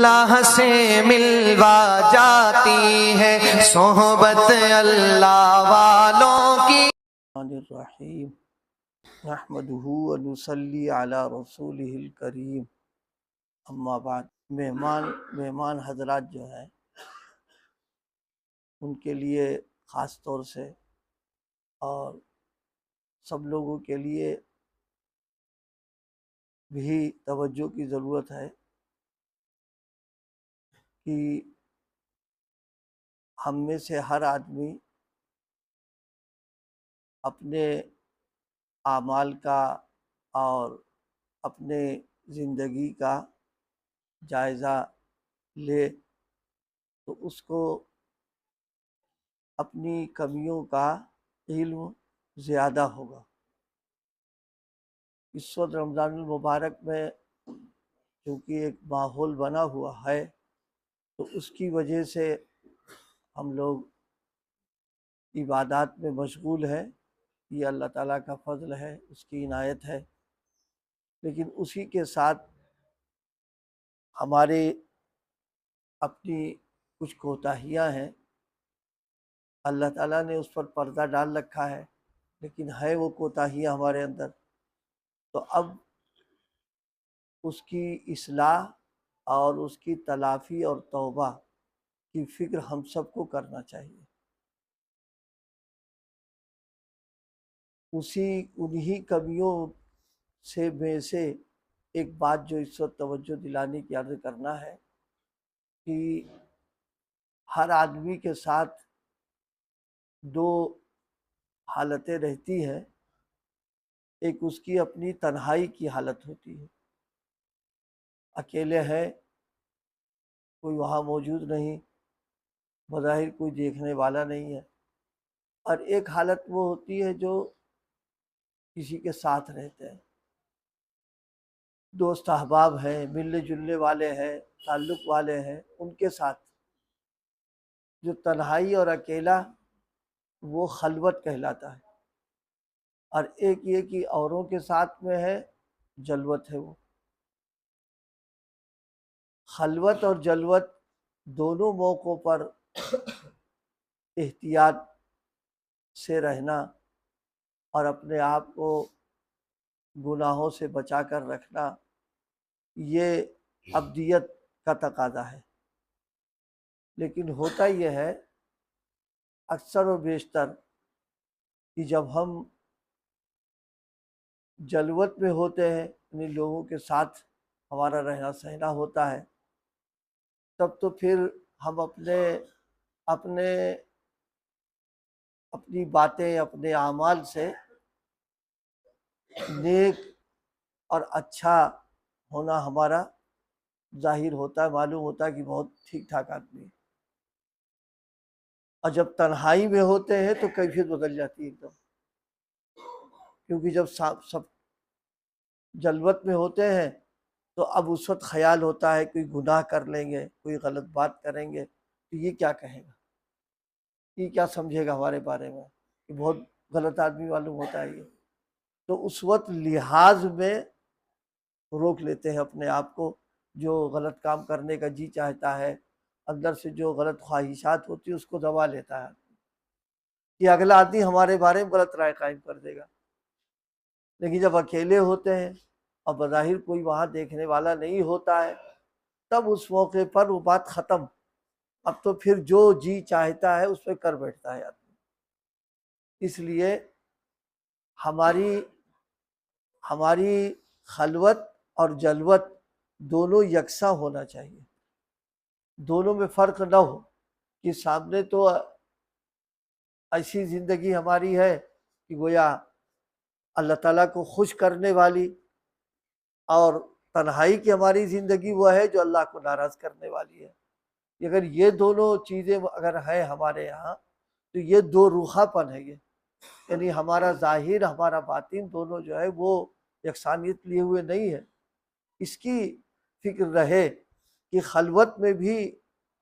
अल्लाह से मिलवा जाती है सोहबत अल्लाह वालों की। रहीम नहमदुहु व नुसल्ली अला रसूलिहिल करीम। अम्मा बाद, मेहमान हजरात जो हैं उनके लिए ख़ास तौर से और सब लोगों के लिए भी तवज्जो की ज़रूरत है कि हम में से हर आदमी अपने आमाल का और अपने ज़िंदगी का जायज़ा ले तो उसको अपनी कमियों का इल्म ज़्यादा होगा। इस वक्त रमज़ानुल मुबारक में क्योंकि एक माहौल बना हुआ है तो उसकी वजह से हम लोग इबादत में मशगूल है। ये अल्लाह ताला का फ़ज़ल है, उसकी इनायत है। लेकिन उसी के साथ हमारे अपनी कुछ कोताहियाँ हैं। अल्लाह ताला ने उस पर पर्दा डाल रखा है, लेकिन है वो कोताहियाँ हमारे अंदर। तो अब उसकी इस्लाह और उसकी तलाफ़ी और तौबा की फ़िक्र हम सबको करना चाहिए। उन्हीं कमियों में से एक बात जो इस वक्त तवज्जो दिलाने की अर्ज़ करना है कि हर आदमी के साथ दो हालतें रहती हैं। एक उसकी अपनी तन्हाई की हालत होती है, अकेले है, कोई वहाँ मौजूद नहीं, बज़ाहिर कोई देखने वाला नहीं है। और एक हालत वो होती है जो किसी के साथ रहते हैं, दोस्त अहबाब हैं, मिलने जुलने वाले हैं, ताल्लुक़ वाले हैं, उनके साथ। जो तन्हाई और अकेला वो खलवत कहलाता है। और एक ये कि औरों के साथ में है, जलवत है। वो खलवत और जलवत दोनों मौक़ों पर एहतियात से रहना और अपने आप को गुनाहों से बचा कर रखना, ये अब्दियत का तकाज़ा है। लेकिन होता यह है अक्सर और बेशतर कि जब हम जलवत में होते हैं, यानी लोगों के साथ हमारा रहना सहना होता है, तब तो फिर हम अपने अपनी बातें, अपने आमाल से नेक और अच्छा होना हमारा जाहिर होता है, मालूम होता है कि बहुत ठीक ठाक आदमी है। और जब तन्हाई में होते हैं तो कैफियत बदल जाती है एकदम। क्योंकि जब सब जलवत में होते हैं तो अब उस वक्त ख्याल होता है कोई गुनाह कर लेंगे, कोई गलत बात करेंगे तो ये क्या कहेगा, ये क्या समझेगा हमारे बारे में, कि बहुत गलत आदमी मालूम होता है ये। तो उस वक्त लिहाज में रोक लेते हैं अपने आप को। जो गलत काम करने का जी चाहता है, अंदर से जो गलत ख्वाहिशात होती है उसको दबा लेता है कि अगला आदमी हमारे बारे में गलत राय कायम कर देगा। लेकिन जब अकेले होते हैं और बज़ाहिर कोई वहाँ देखने वाला नहीं होता है, तब उस मौके पर वो बात ख़त्म। अब तो फिर जो जी चाहता है उस पर कर बैठता है आदमी। इसलिए हमारी हमारी खलवत और जलवत दोनों यकसा होना चाहिए, दोनों में फ़र्क न हो कि सामने तो ऐसी ज़िंदगी हमारी है कि गोया अल्लाह ताला को खुश करने वाली, और तन्हाई की हमारी ज़िंदगी वो है जो अल्लाह को नाराज़ करने वाली है। अगर ये दोनों चीज़ें अगर है हमारे यहाँ तो ये दो रूखापन है ये, यानी हमारा ज़ाहिर हमारा बातिन दोनों जो है वो यकसानियत लिए हुए नहीं है। इसकी फिक्र रहे कि खलवत में भी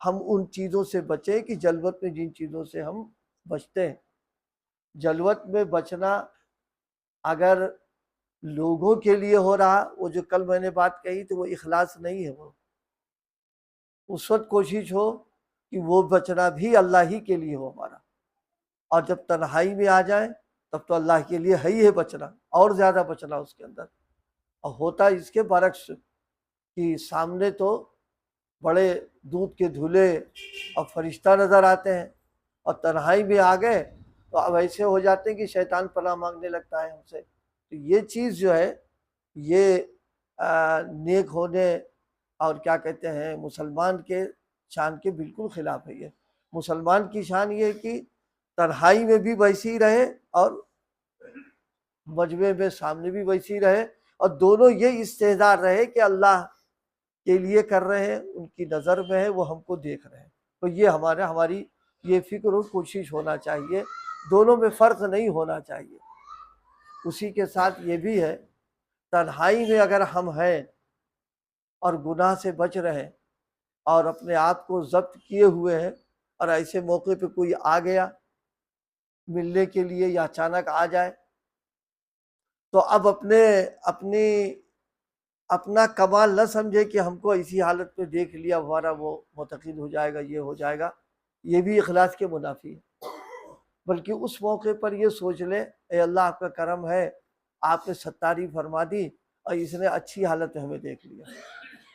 हम उन चीज़ों से बचें कि जलवत में जिन चीज़ों से हम बचते हैं। जलवत में बचना अगर लोगों के लिए हो रहा, वो जो कल मैंने बात कही तो वो इखलास नहीं है। वो उस वक्त कोशिश हो कि वो बचना भी अल्लाह ही के लिए हो हमारा, और जब तन्हाई में आ जाए तब तो अल्लाह के लिए है ही है बचना, और ज़्यादा बचना उसके अंदर। और होता इसके बरक्स कि सामने तो बड़े दूध के धुले और फरिश्ता नज़र आते हैं, और तन्हाई में आ गए तो अब ऐसे हो जाते हैं कि शैतान पनाह मांगने लगता है हमसे। तो ये चीज़ जो है ये नेक होने और क्या कहते हैं मुसलमान के शान के बिल्कुल खिलाफ है। ये मुसलमान की शान ये है कि तन्हाई में भी वैसी ही रहे और मजमे में सामने भी वैसी ही रहे, और दोनों ये इस्तेदार रहे कि अल्लाह के लिए कर रहे हैं, उनकी नज़र में है, वो हमको देख रहे हैं। तो ये हमारी ये फिक्र और कोशिश होना चाहिए, दोनों में फ़र्क नहीं होना चाहिए। उसी के साथ ये भी है, तन्हाई में अगर हम हैं और गुनाह से बच रहे हैं और अपने आप को ज़ब्त किए हुए हैं, और ऐसे मौके पे कोई आ गया मिलने के लिए या अचानक आ जाए, तो अब अपना कमाल न समझे कि हमको ऐसी हालत में देख लिया हमारा वो मुतक़िद हो जाएगा, ये हो जाएगा, ये भी इखलास के मुनाफी है। बल्कि उस मौके पर ये सोच ले, ए अल्लाह आपका करम है, आपने सत्तारी फरमा दी और इसने अच्छी हालत में हमें देख लिया।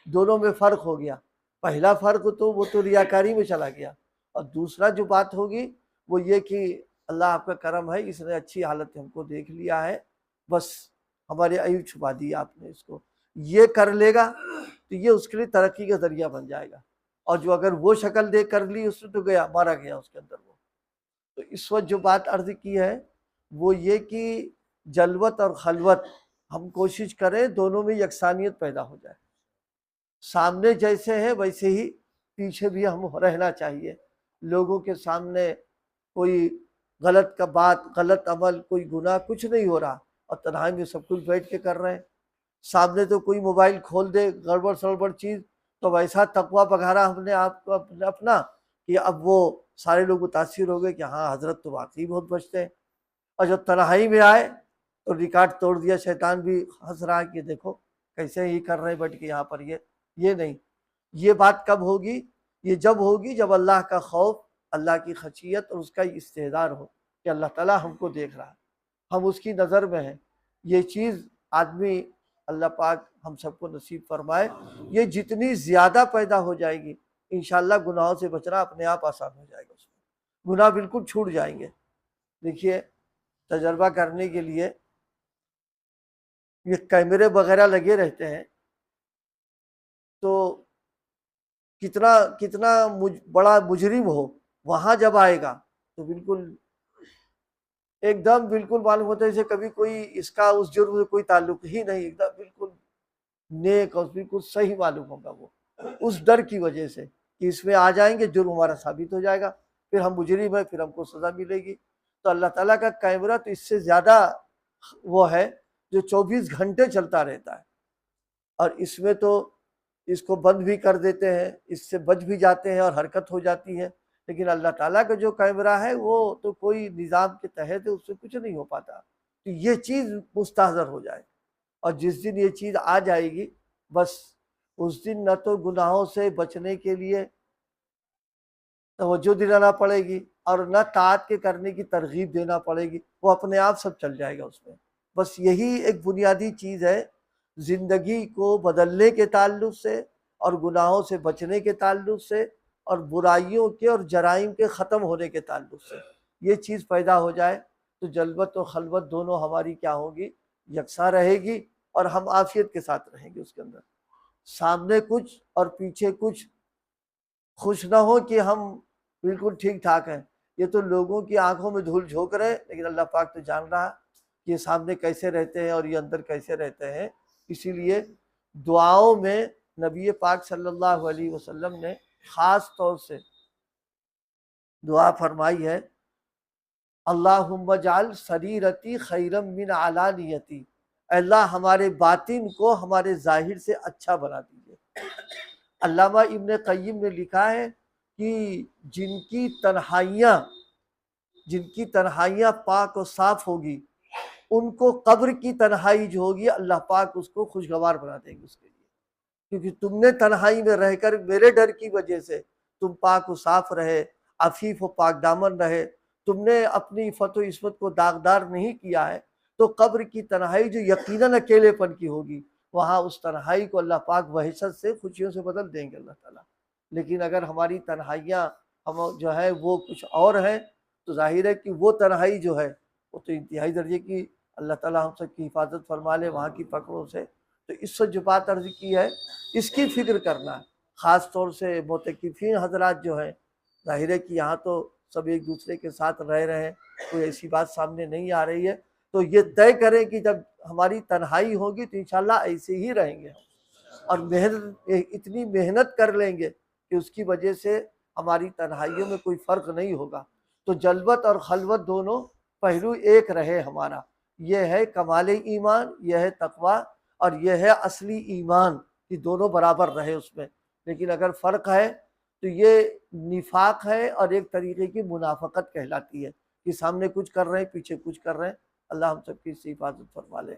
दोनों में फ़र्क हो गया। पहला फ़र्क तो वो तो रियाकारी में चला गया, और दूसरा जो बात होगी वो ये कि अल्लाह आपका करम है, इसने अच्छी हालत में हमको देख लिया है, बस हमारे अयूब छुपा दिया आपने इसको। ये कर लेगा तो ये उसके लिए तरक्की का ज़रिया बन जाएगा। और जो अगर वो शक्ल देख कर ली उसने तो गया, मारा गया उसके अंदर वो। तो इस वक्त जो बात अर्ज़ की है वो ये कि जलवत और खलवत हम कोशिश करें दोनों में यकसानियत पैदा हो जाए। सामने जैसे है वैसे ही पीछे भी हम रहना चाहिए। लोगों के सामने कोई गलत का बात, गलत अमल, कोई गुनाह कुछ नहीं हो रहा, और तन्हाई में सब कुछ बैठ के कर रहे हैं। सामने तो कोई मोबाइल खोल दे गड़बड़ सड़बड़ चीज़, तो वैसा तकवा बघारा हमने आपको अपना कि अब वो सारे लोग मुतासिर हो गए कि हाँ हज़रत तो वाकई बहुत बचते हैं। और जब तन्हाई में आए तो रिकॉर्ड तोड़ दिया, शैतान भी हंस रहा है कि देखो कैसे ही कर रहे हैं बैठ के यहाँ पर। ये नहीं, ये बात कब होगी? ये जब होगी जब अल्लाह का खौफ, अल्लाह की खशियत और उसका इस्तेदार हो कि अल्लाह ताला हमको देख रहा है, हम उसकी नज़र में हैं। ये चीज़ आदमी, अल्लाह पाक हम सबको नसीब फरमाए, ये जितनी ज़्यादा पैदा हो जाएगी इंशाअल्लाह गुनाहों से बचना अपने आप आसान हो जाएगा, उसमें गुनाह बिल्कुल छूट जाएंगे। देखिए तजर्बा करने के लिए ये कैमरे वगैरह लगे रहते हैं, तो कितना कितना बड़ा मुजरिम हो वहाँ जब आएगा तो बिल्कुल एकदम बिल्कुल मालूम होता है जैसे कभी कोई इसका उस जुर्म से कोई ताल्लुक ही नहीं, एकदम बिल्कुल नेक और बिल्कुल सही मालूम होगा वो, उस डर की वजह से कि इसमें आ जाएंगे जुर्म हमारा साबित हो जाएगा, फिर हम मुजरिम है, फिर हमको सज़ा मिलेगी। तो अल्लाह ताला का कैमरा तो इससे ज़्यादा वो है जो 24 घंटे चलता रहता है, और इसमें तो इसको बंद भी कर देते हैं, इससे बच भी जाते हैं और हरकत हो जाती है। लेकिन अल्लाह ताला का जो कैमरा है वो तो कोई निज़ाम के तहत है, उससे कुछ नहीं हो पाता। तो ये चीज़ मुस्तहज़र हो जाए, और जिस दिन ये चीज़ आ जाएगी बस उस दिन न तो गुनाहों से बचने के लिए तवज्जो दिलाना पड़ेगी और न ताअत के करने की तरगीब देना पड़ेगी, वो अपने आप सब चल जाएगा उसमें। बस यही एक बुनियादी चीज़ है ज़िंदगी को बदलने के ताल्लुक़ से और गुनाहों से बचने के ताल्लुक़ से और बुराइयों के और जराइम के ख़त्म होने के ताल्लुक़ से। ये चीज़ पैदा हो जाए तो जलवत और खलवत दोनों हमारी क्या होगी, यकसा रहेगी, और हम आफ़ियत के साथ रहेंगे उसके अंदर। सामने कुछ और पीछे कुछ, खुश ना हो कि हम बिल्कुल ठीक ठाक हैं। ये तो लोगों की आंखों में धूल झोंक रहे, लेकिन अल्लाह पाक तो जान रहा कि ये सामने कैसे रहते हैं और ये अंदर कैसे रहते हैं। इसीलिए दुआओं में नबी पाक सल्लल्लाहु अलैहि वसल्लम ने ख़ास तौर से दुआ फरमाई है, अल्लाहुम्मा जाल सरीरती खैरम मिन अलानियती, अल्लाह हमारे बातिन को हमारे ज़ाहिर से अच्छा बना दीजिए। अल्लामा इब्न क़य्यिम ने लिखा है कि जिनकी तन्हाइयाँ पाक और साफ़ होगी उनको कब्र की तन्हाई जो होगी अल्लाह पाक उसको खुशगवार बना देंगे उसके लिए, क्योंकि तुमने तन्हाई में रहकर मेरे डर की वजह से तुम पाक व साफ रहे, अफीफ व पाक दामन रहे, तुमने अपनी इफ़्फ़त व इस्मत को दागदार नहीं किया है, तो कब्र की तन्हाई जो यकीनन अकेलेपन की होगी, वहाँ उस तन्हाई को अल्लाह पाक वहशत से खुशियों से बदल देंगे अल्लाह ताला। लेकिन अगर हमारी तन्हाइयाँ हम जो है वो कुछ और है, तो जाहिर है कि वो तन्हाई जो है वो तो इंतहाई दर्जे की, अल्लाह ताला हम सब की हिफाजत फरमा ले वहाँ की पकड़ों से। तो इससे जो बात अर्ज की है इसकी फ़िक्र करना है, ख़ास तौर से मोतकिफ़ीन हज़रात जो हैं, ज़ाहिर है कि यहाँ तो सब एक दूसरे के साथ रह रहे हैं, कोई ऐसी बात सामने नहीं आ रही है। तो ये तय करें कि जब हमारी तन्हाई होगी तो इंशाअल्लाह ऐसे ही रहेंगे हम, और मेहनत इतनी मेहनत कर लेंगे कि उसकी वजह से हमारी तन्हाइयों में कोई फ़र्क नहीं होगा। तो जल्वत और खलवत दोनों पहलू एक रहे हमारा, यह है कमाल ईमान, यह है तकवा, और यह है असली ईमान कि दोनों बराबर रहे उसमें। लेकिन अगर फ़र्क है तो ये निफाक है और एक तरीके की मुनाफकत कहलाती है कि सामने कुछ कर रहे हैं, पीछे कुछ कर रहे हैं। अल्लाह हम सबकी इससे हिफाजत फरमा ले।